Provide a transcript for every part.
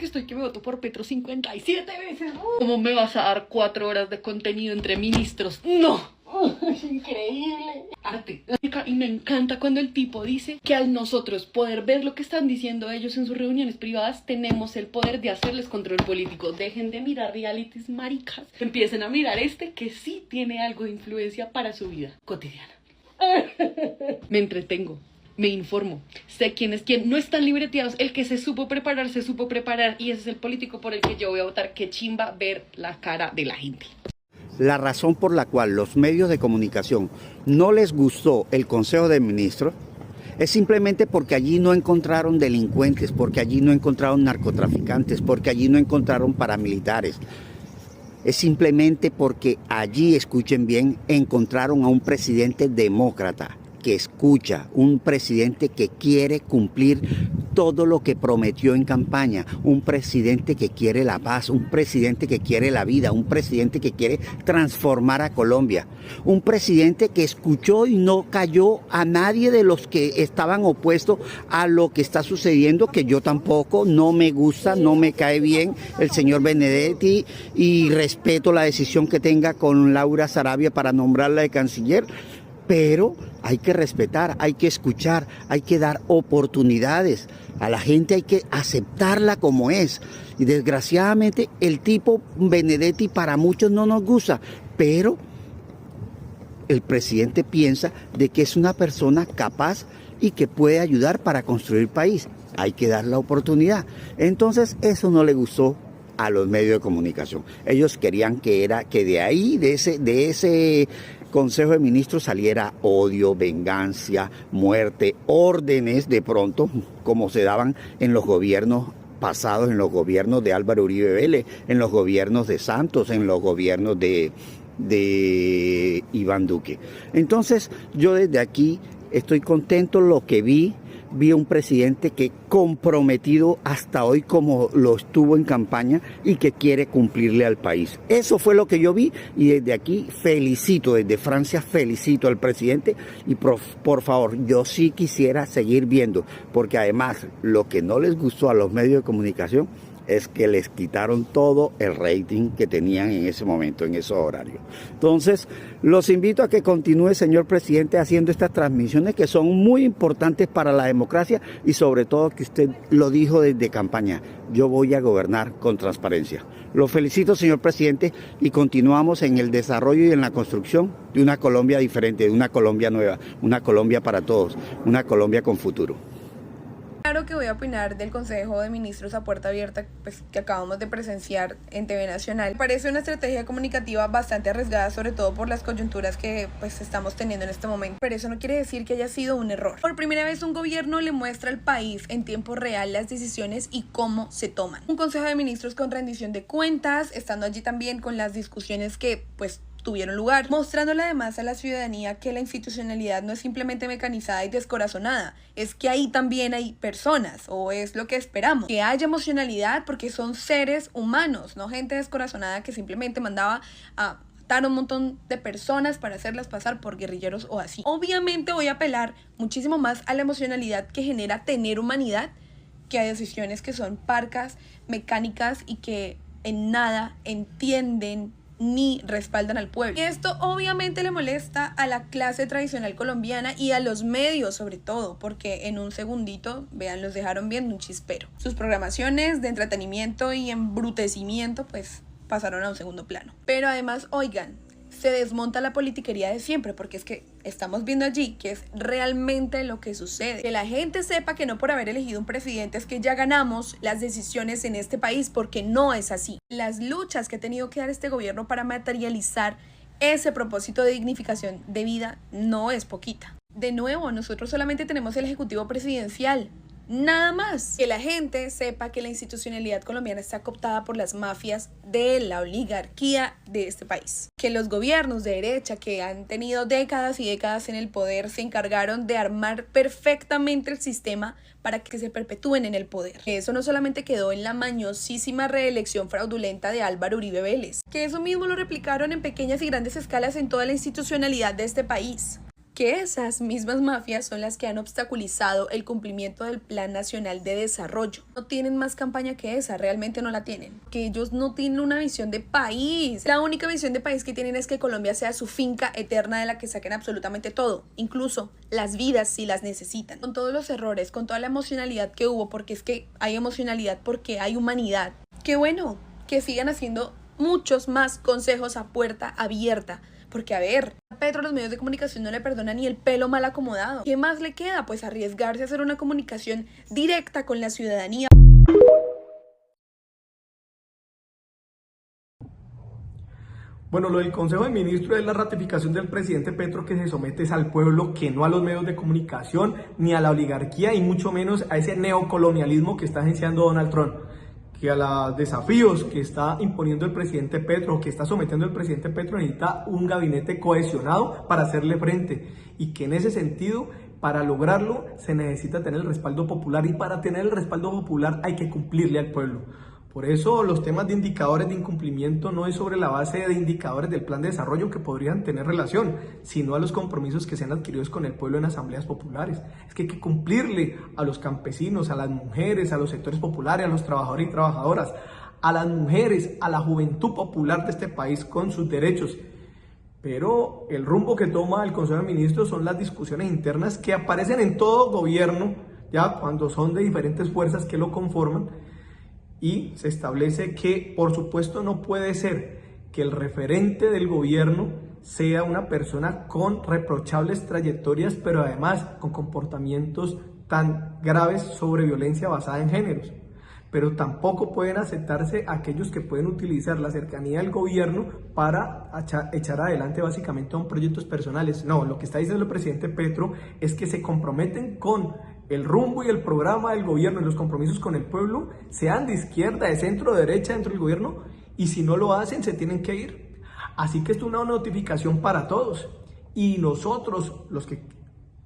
estoy que me voto por Petro 57 veces. ¿Cómo me vas a dar 4 horas de contenido entre ministros? ¡No! Es increíble. Arte. Y me encanta cuando el tipo dice que al nosotros poder ver lo que están diciendo ellos en sus reuniones privadas, tenemos el poder de hacerles control político. Dejen de mirar realities maricas. Empiecen a mirar que sí tiene algo de influencia para su vida cotidiana. Me entretengo. Me informo, sé quién es quién, no están libreteados. El que se supo preparar, y ese es el político por el que yo voy a votar. Qué chimba ver la cara de la gente. La razón por la cual los medios de comunicación no les gustó el Consejo de Ministros es simplemente porque allí no encontraron delincuentes, porque allí no encontraron narcotraficantes, porque allí no encontraron paramilitares. Es simplemente porque allí, escuchen bien, encontraron a un presidente demócrata que escucha, un presidente que quiere cumplir todo lo que prometió en campaña, un presidente que quiere la paz, un presidente que quiere la vida, un presidente que quiere transformar a Colombia, un presidente que escuchó y no cayó a nadie de los que estaban opuestos a lo que está sucediendo, que yo tampoco, no me gusta, no me cae bien el señor Benedetti y respeto la decisión que tenga con Laura Sarabia para nombrarla de canciller. Pero hay que respetar, hay que escuchar, hay que dar oportunidades. A la gente hay que aceptarla como es. Y desgraciadamente el tipo Benedetti para muchos no nos gusta, pero el presidente piensa de que es una persona capaz y que puede ayudar para construir el país. Hay que dar la oportunidad. Entonces eso no le gustó a los medios de comunicación. Ellos querían que de ahí, de ese Consejo de Ministros saliera odio, venganza, muerte, órdenes de pronto, como se daban en los gobiernos pasados, en los gobiernos de Álvaro Uribe Vélez, en los gobiernos de Santos, en los gobiernos de Iván Duque. Entonces, yo desde aquí estoy contento. Lo que vi un presidente que comprometido hasta hoy como lo estuvo en campaña y que quiere cumplirle al país. Eso fue lo que yo vi y desde aquí felicito, desde Francia felicito al presidente y por favor, yo sí quisiera seguir viendo, porque además lo que no les gustó a los medios de comunicación es que les quitaron todo el rating que tenían en ese momento, en esos horarios. Entonces, los invito a que continúe, señor presidente, haciendo estas transmisiones que son muy importantes para la democracia y sobre todo que usted lo dijo desde campaña, yo voy a gobernar con transparencia. Lo felicito, señor presidente, y continuamos en el desarrollo y en la construcción de una Colombia diferente, de una Colombia nueva, una Colombia para todos, una Colombia con futuro. Claro que voy a opinar del Consejo de Ministros a puerta abierta, pues, que acabamos de presenciar en TV Nacional. Me parece una estrategia comunicativa bastante arriesgada, sobre todo por las coyunturas que pues estamos teniendo en este momento. Pero eso no quiere decir que haya sido un error. Por primera vez un gobierno le muestra al país en tiempo real las decisiones y cómo se toman. Un Consejo de Ministros con rendición de cuentas, estando allí también con las discusiones que pues tuvieron lugar, mostrándole además a la ciudadanía que la institucionalidad no es simplemente mecanizada y descorazonada, es que ahí también hay personas, o es lo que esperamos, que haya emocionalidad porque son seres humanos, no gente descorazonada que simplemente mandaba a matar a un montón de personas para hacerlas pasar por guerrilleros o así. Obviamente voy a apelar muchísimo más a la emocionalidad que genera tener humanidad que a decisiones que son parcas, mecánicas y que en nada entienden ni respaldan al pueblo. Y esto obviamente le molesta a la clase tradicional colombiana y a los medios sobre todo, porque en un segundito, vean, los dejaron viendo un chispero. Sus programaciones de entretenimiento y embrutecimiento pues pasaron a un segundo plano. Pero además, oigan, se desmonta la politiquería de siempre, porque es que estamos viendo allí que es realmente lo que sucede. Que la gente sepa que no por haber elegido un presidente es que ya ganamos las decisiones en este país, porque no es así. Las luchas que ha tenido que dar este gobierno para materializar ese propósito de dignificación de vida no es poquita. De nuevo, nosotros solamente tenemos el ejecutivo presidencial. Nada más. Que la gente sepa que la institucionalidad colombiana está cooptada por las mafias de la oligarquía de este país. Que los gobiernos de derecha que han tenido décadas y décadas en el poder se encargaron de armar perfectamente el sistema para que se perpetúen en el poder. Que eso no solamente quedó en la mañosísima reelección fraudulenta de Álvaro Uribe Vélez. Que eso mismo lo replicaron en pequeñas y grandes escalas en toda la institucionalidad de este país. que esas mismas mafias son las que han obstaculizado el cumplimiento del Plan Nacional de Desarrollo. No tienen más campaña que esa, realmente no la tienen. Que ellos no tienen una visión de país. La única visión de país que tienen es que Colombia sea su finca eterna de la que saquen absolutamente todo, incluso las vidas si las necesitan. Con todos los errores, con toda la emocionalidad que hubo, porque es que hay emocionalidad porque hay humanidad. Qué bueno que sigan haciendo muchos más consejos a puerta abierta. Porque a ver, a Petro los medios de comunicación no le perdonan ni el pelo mal acomodado. ¿Qué más le queda? Pues arriesgarse a hacer una comunicación directa con la ciudadanía. Bueno, lo del Consejo de Ministros es la ratificación del presidente Petro que se somete al pueblo, que no a los medios de comunicación, ni a la oligarquía y mucho menos a ese neocolonialismo que está agenciando Donald Trump. Que a los desafíos que está imponiendo el presidente Petro, que está sometiendo el presidente Petro, necesita un gabinete cohesionado para hacerle frente, y que en ese sentido, para lograrlo, se necesita tener el respaldo popular, y para tener el respaldo popular hay que cumplirle al pueblo. Por eso los temas de indicadores de incumplimiento no es sobre la base de indicadores del plan de desarrollo que podrían tener relación, sino a los compromisos que se han adquirido con el pueblo en asambleas populares. Es que hay que cumplirle a los campesinos, a las mujeres, a los sectores populares, a los trabajadores y trabajadoras, a las mujeres, a la juventud popular de este país con sus derechos. Pero el rumbo que toma el Consejo de Ministros son las discusiones internas que aparecen en todo gobierno, ya cuando son de diferentes fuerzas que lo conforman, y se establece que, por supuesto, no puede ser que el referente del gobierno sea una persona con reprochables trayectorias, pero además con comportamientos tan graves sobre violencia basada en géneros. Pero tampoco pueden aceptarse aquellos que pueden utilizar la cercanía del gobierno para echar adelante básicamente proyectos personales. No, lo que está diciendo el presidente Petro es que se comprometen con el rumbo y el programa del gobierno y los compromisos con el pueblo, sean de izquierda, de centro, de derecha dentro del gobierno, y si no lo hacen se tienen que ir. Así que esto es una notificación para todos, y nosotros, los que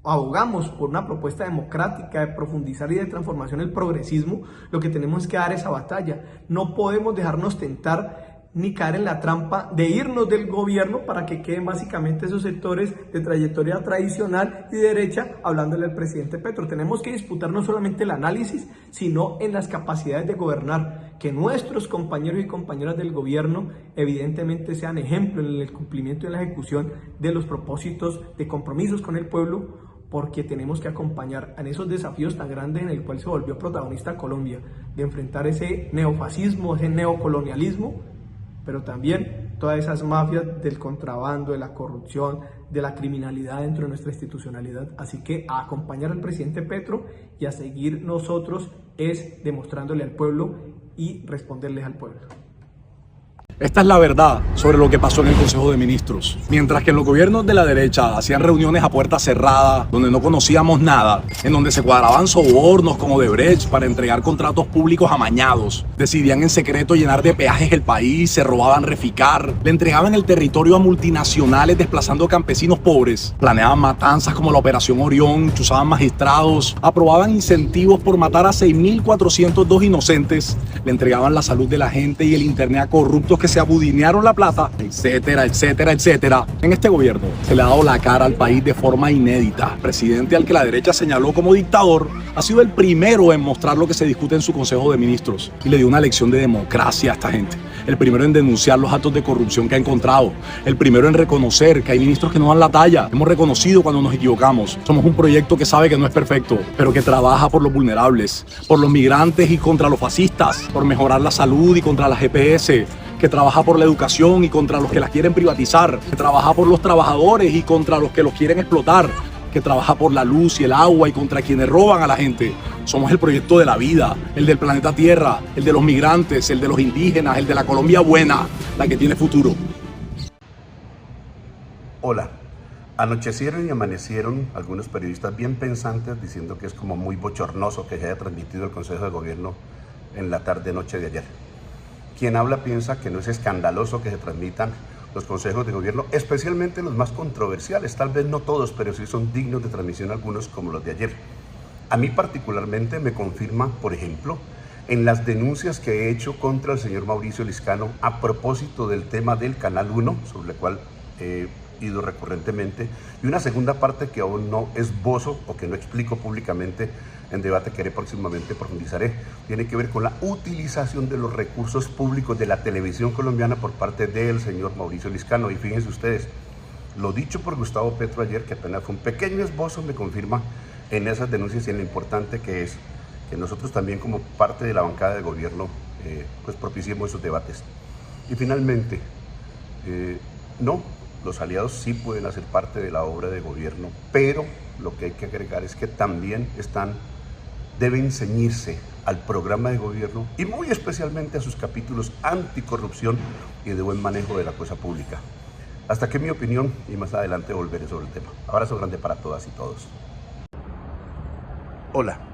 abogamos por una propuesta democrática de profundizar y de transformación el progresismo, lo que tenemos que dar esa batalla. No podemos dejarnos tentar ni caer en la trampa de irnos del gobierno para que queden básicamente esos sectores de trayectoria tradicional y derecha hablándole al presidente Petro. Tenemos que disputar no solamente el análisis, sino en las capacidades de gobernar, que nuestros compañeros y compañeras del gobierno evidentemente sean ejemplo en el cumplimiento y en la ejecución de los propósitos de compromisos con el pueblo, porque tenemos que acompañar en esos desafíos tan grandes en el cual se volvió protagonista Colombia, de enfrentar ese neofascismo, ese neocolonialismo, pero también todas esas mafias del contrabando, de la corrupción, de la criminalidad dentro de nuestra institucionalidad. Así que a acompañar al presidente Petro y a seguir nosotros es demostrándole al pueblo y responderles al pueblo. Esta es la verdad sobre lo que pasó en el Consejo de Ministros. Mientras que en los gobiernos de la derecha hacían reuniones a puerta cerrada, donde no conocíamos nada, en donde se cuadraban sobornos como Odebrecht para entregar contratos públicos amañados, decidían en secreto llenar de peajes el país, se robaban Reficar, le entregaban el territorio a multinacionales desplazando campesinos pobres, planeaban matanzas como la Operación Orión, chuzaban magistrados, aprobaban incentivos por matar a 6.402 inocentes, le entregaban la salud de la gente y el internet a corruptos que se abudinearon la plata, etcétera, etcétera, etcétera. En este gobierno se le ha dado la cara al país de forma inédita. El presidente, al que la derecha señaló como dictador, ha sido el primero en mostrar lo que se discute en su Consejo de Ministros y le dio una lección de democracia a esta gente. El primero en denunciar los actos de corrupción que ha encontrado. El primero en reconocer que hay ministros que no dan la talla. Hemos reconocido cuando nos equivocamos. Somos un proyecto que sabe que no es perfecto, pero que trabaja por los vulnerables, por los migrantes y contra los fascistas, por mejorar la salud y contra la GPS, que trabaja por la educación y contra los que la quieren privatizar, que trabaja por los trabajadores y contra los que los quieren explotar, que trabaja por la luz y el agua y contra quienes roban a la gente. Somos el proyecto de la vida, el del planeta Tierra, el de los migrantes, el de los indígenas, el de la Colombia buena, la que tiene futuro. Hola. Anochecieron y amanecieron algunos periodistas bien pensantes diciendo que es como muy bochornoso que se haya transmitido el Consejo de Gobierno en la tarde-noche de ayer. Quien habla piensa que no es escandaloso que se transmitan los consejos de gobierno, especialmente los más controversiales, tal vez no todos, pero sí son dignos de transmisión algunos como los de ayer. A mí particularmente me confirma, por ejemplo, en las denuncias que he hecho contra el señor Mauricio Liscano a propósito del tema del Canal 1, sobre el cual ido recurrentemente, y una segunda parte que aún no esbozo o que no explico públicamente en debate que haré próximamente, profundizaré, tiene que ver con la utilización de los recursos públicos de la televisión colombiana por parte del señor Mauricio Liscano. Y fíjense ustedes, lo dicho por Gustavo Petro ayer, que apenas fue un pequeño esbozo, me confirma en esas denuncias y en lo importante que es que nosotros también como parte de la bancada de gobierno pues propiciemos esos debates. Y finalmente, no, los aliados sí pueden hacer parte de la obra de gobierno, pero lo que hay que agregar es que también deben ceñirse al programa de gobierno y muy especialmente a sus capítulos anticorrupción y de buen manejo de la cosa pública. Hasta aquí mi opinión y más adelante volveré sobre el tema. Abrazo grande para todas y todos. Hola.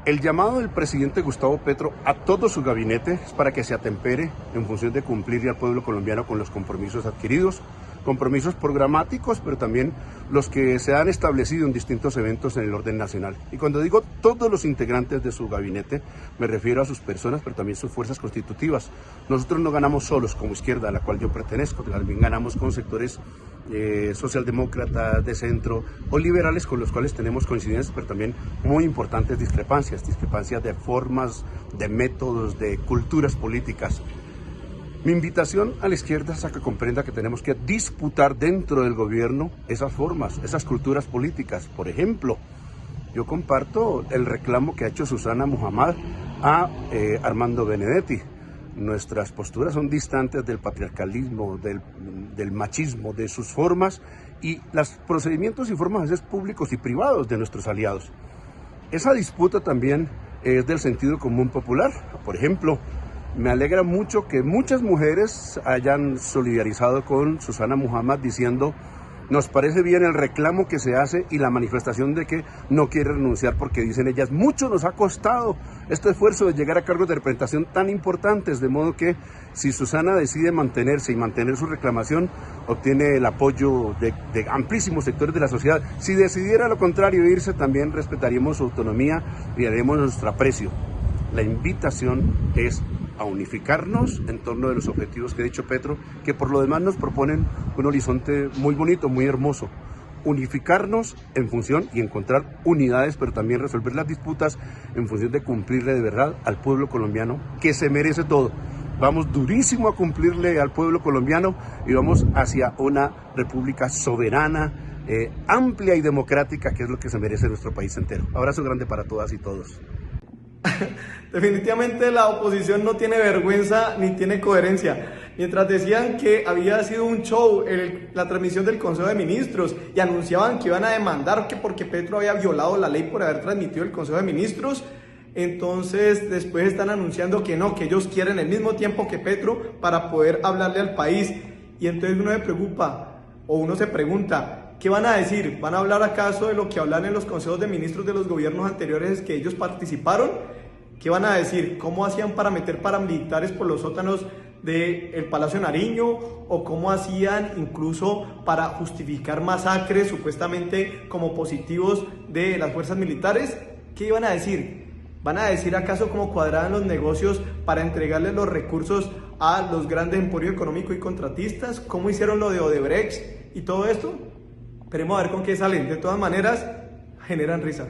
El llamado del presidente Gustavo Petro a todo su gabinete es para que se atempere en función de cumplirle al pueblo colombiano con los compromisos adquiridos, compromisos programáticos, pero también los que se han establecido en distintos eventos en el orden nacional. Y cuando digo todos los integrantes de su gabinete, me refiero a sus personas, pero también sus fuerzas constitutivas. Nosotros no ganamos solos como izquierda, a la cual yo pertenezco, también ganamos con sectores socialdemócratas, de centro o liberales con los cuales tenemos coincidencias, pero también muy importantes discrepancias de formas, de métodos, de culturas políticas. Mi invitación a la izquierda es a que comprenda que tenemos que disputar dentro del gobierno esas formas, esas culturas políticas. Por ejemplo, yo comparto el reclamo que ha hecho Susana Muhammad a Armando Benedetti. Nuestras posturas son distantes del patriarcalismo, del machismo, de sus formas y los procedimientos y formas a veces públicos y privados de nuestros aliados. Esa disputa también es del sentido común popular. Por ejemplo, me alegra mucho que muchas mujeres hayan solidarizado con Susana Muhammad diciendo: nos parece bien el reclamo que se hace y la manifestación de que no quiere renunciar porque, dicen ellas, mucho nos ha costado este esfuerzo de llegar a cargos de representación tan importantes, de modo que si Susana decide mantenerse y mantener su reclamación, obtiene el apoyo de amplísimos sectores de la sociedad. Si decidiera lo contrario, irse, también respetaríamos su autonomía y haremos nuestro aprecio. La invitación es a unificarnos en torno de los objetivos que ha dicho Petro, que por lo demás nos proponen un horizonte muy bonito, muy hermoso. Unificarnos en función y encontrar unidades, pero también resolver las disputas en función de cumplirle de verdad al pueblo colombiano, que se merece todo. Vamos durísimo a cumplirle al pueblo colombiano y vamos hacia una república soberana, amplia y democrática, que es lo que se merece nuestro país entero. Abrazo grande para todas y todos. Definitivamente la oposición no tiene vergüenza ni tiene coherencia. Mientras decían que había sido un show la transmisión del Consejo de Ministros y anunciaban que iban a demandar que porque Petro había violado la ley por haber transmitido el Consejo de Ministros, entonces después están anunciando que no, que ellos quieren el mismo tiempo que Petro para poder hablarle al país. Y entonces uno se preocupa o uno se pregunta, ¿qué van a decir? ¿Van a hablar acaso de lo que hablan en los consejos de ministros de los gobiernos anteriores que ellos participaron? ¿Qué van a decir? ¿Cómo hacían para meter paramilitares por los sótanos del Palacio Nariño? ¿O cómo hacían incluso para justificar masacres supuestamente como positivos de las fuerzas militares? ¿Qué iban a decir? ¿Van a decir acaso cómo cuadraban los negocios para entregarles los recursos a los grandes emporios económicos y contratistas? ¿Cómo hicieron lo de Odebrecht y todo esto? Esperemos a ver con qué salen. De todas maneras, generan risa.